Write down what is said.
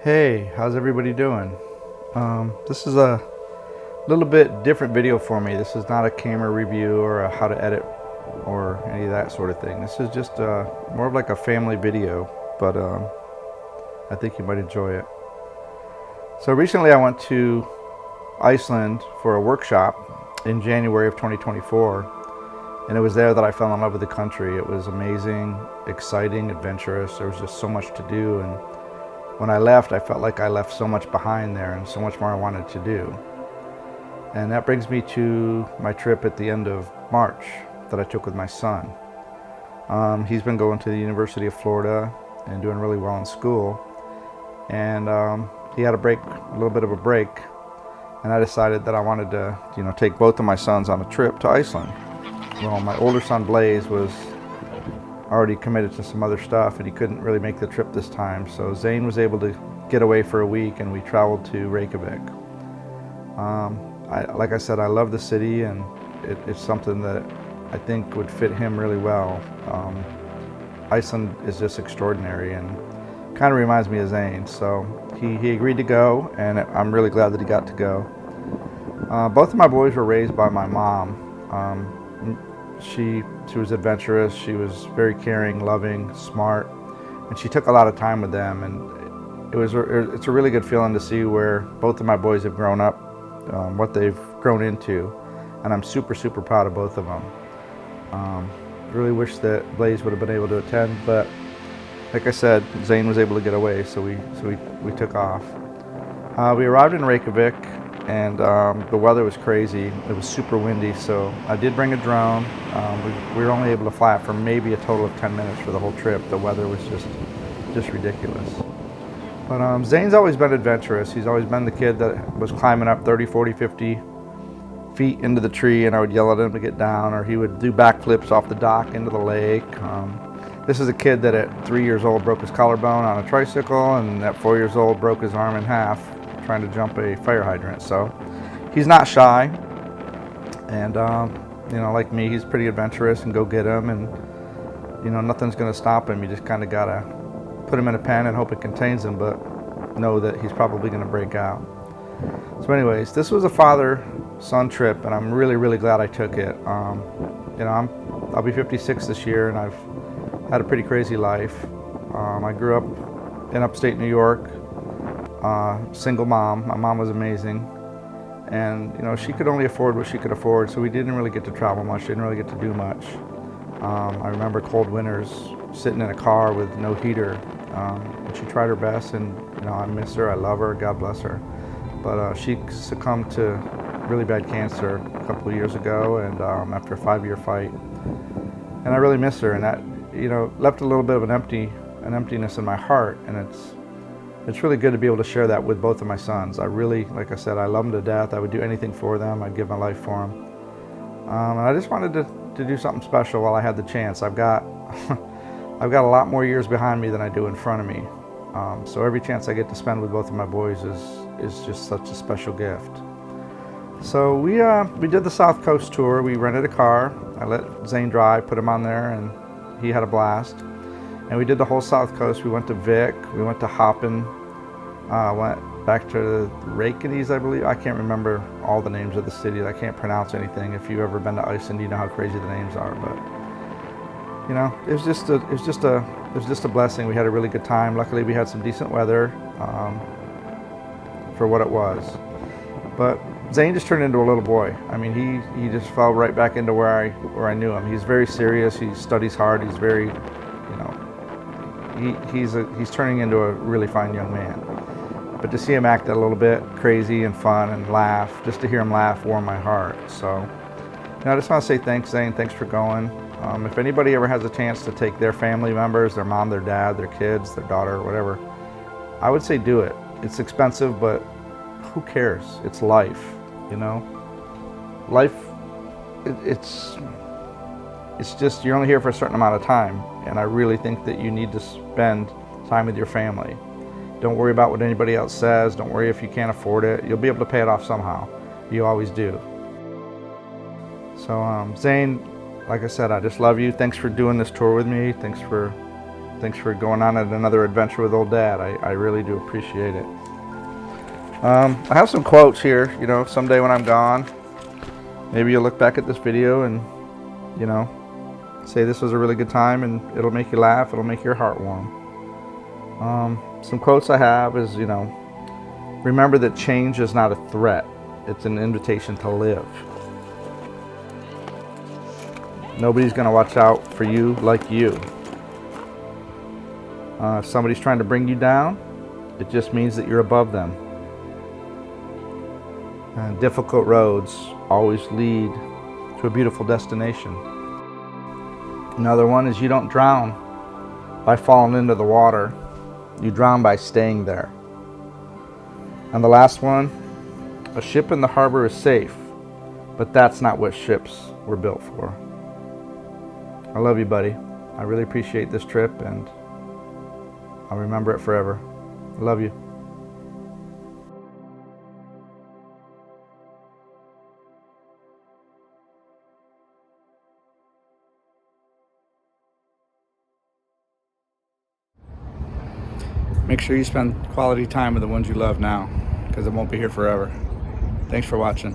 Hey, how's everybody doing? This is a little bit different video for me. This is not a camera review or a how to edit or any of that sort of thing. This is just more of like a family video, but I think you might enjoy it. So recently I went to Iceland for a workshop in January of 2024, and it was there that I fell in love with the country. It was amazing, exciting, adventurous. There was just so much to do, and when I left, I felt like I left so much behind there and so much more I wanted to do. And that brings me to my trip at the end of March that I took with my son. He's been going to the University of Florida and doing really well in school. And he had a little bit of a break. And I decided that I wanted to, take both of my sons on a trip to Iceland. Well, my older son Blaze was already committed to some other stuff and he couldn't really make the trip this time, so Zane was able to get away for a week and we traveled to Reykjavik. Like I said, I love the city, and it's something that I think would fit him really well. Iceland is just extraordinary and kind of reminds me of Zane, so he agreed to go, and I'm really glad that he got to go. Both of my boys were raised by my mom. She was adventurous. She was very caring, loving, smart, and she took a lot of time with them. And it's a really good feeling to see where both of my boys have grown up, what they've grown into, and I'm super, super proud of both of them. Really wish that Blaze would have been able to attend, but like I said, Zane was able to get away, so we took off. We arrived in Reykjavik, and the weather was crazy. It was super windy, so I did bring a drone. We were only able to fly it for maybe a total of 10 minutes for the whole trip. The weather was just ridiculous. But Zane's always been adventurous. He's always been the kid that was climbing up 30, 40, 50 feet into the tree, and I would yell at him to get down, or he would do backflips off the dock into the lake. This is a kid that at 3 years old broke his collarbone on a tricycle, and at 4 years old broke his arm in half trying to jump a fire hydrant. So he's not shy, and like me, he's pretty adventurous and go get him, and nothing's going to stop him. You just kind of gotta put him in a pen and hope it contains him, but know that he's probably going to break out. So anyways, this was a father-son trip, and I'm really, really glad I took it. I'll be 56 this year, and I've had a pretty crazy life. I grew up in upstate New York, single mom. My mom was amazing, and she could only afford what she could afford, so we didn't really get to travel much, didn't really get to do much. I remember cold winters sitting in a car with no heater, and she tried her best, and I miss her, I love her, God bless her, but she succumbed to really bad cancer a couple of years ago, and after a 5-year fight, and I really miss her, and that left a little bit of an emptiness in my heart, and it's really good to be able to share that with both of my sons. I really, like I said, I love them to death. I would do anything for them. I'd give my life for them. And I just wanted to do something special while I had the chance. I've got a lot more years behind me than I do in front of me. So every chance I get to spend with both of my boys is just such a special gift. So we did the South Coast tour. We rented a car. I let Zane drive, put him on there, and he had a blast. And we did the whole South Coast. We went to Vik, we went to Hoppen, went back to Reykjanes, I believe. I can't remember all the names of the cities. I can't pronounce anything. If you've ever been to Iceland, you know how crazy the names are. But it was just a blessing. We had a really good time. Luckily, we had some decent weather for what it was. But Zane just turned into a little boy. I mean, he just fell right back into where I knew him. He's very serious. He studies hard. He's very, he's turning into a really fine young man. But to see him act a little bit crazy and fun and laugh, just to hear him laugh warmed my heart. So, I just want to say thanks, Zane. Thanks for going. If anybody ever has a chance to take their family members, their mom, their dad, their kids, their daughter, whatever, I would say do it. It's expensive, but who cares? It's life, Life, it's just, you're only here for a certain amount of time, and I really think that you need to spend time with your family. Don't worry about what anybody else says. Don't worry if you can't afford it. You'll be able to pay it off somehow. You always do. So Zane, like I said, I just love you. Thanks for doing this tour with me. Thanks for Thanks for going on another adventure with old Dad. I really do appreciate it. I have some quotes here. You know, someday when I'm gone, maybe you'll look back at this video and, you know, say this was a really good time, and it'll make you laugh. It'll make your heart warm. Some quotes I have is, you know, remember that change is not a threat. It's an invitation to live. Nobody's going to watch out for you like you. If somebody's trying to bring you down, it just means that you're above them. Difficult roads always lead to a beautiful destination. Another one is you don't drown by falling into the water. You drown by staying there. And the last one, a ship in the harbor is safe, but that's not what ships were built for. I love you, buddy. I really appreciate this trip, and I'll remember it forever. I love you. Make sure you spend quality time with the ones you love now, because it won't be here forever. Thanks for watching.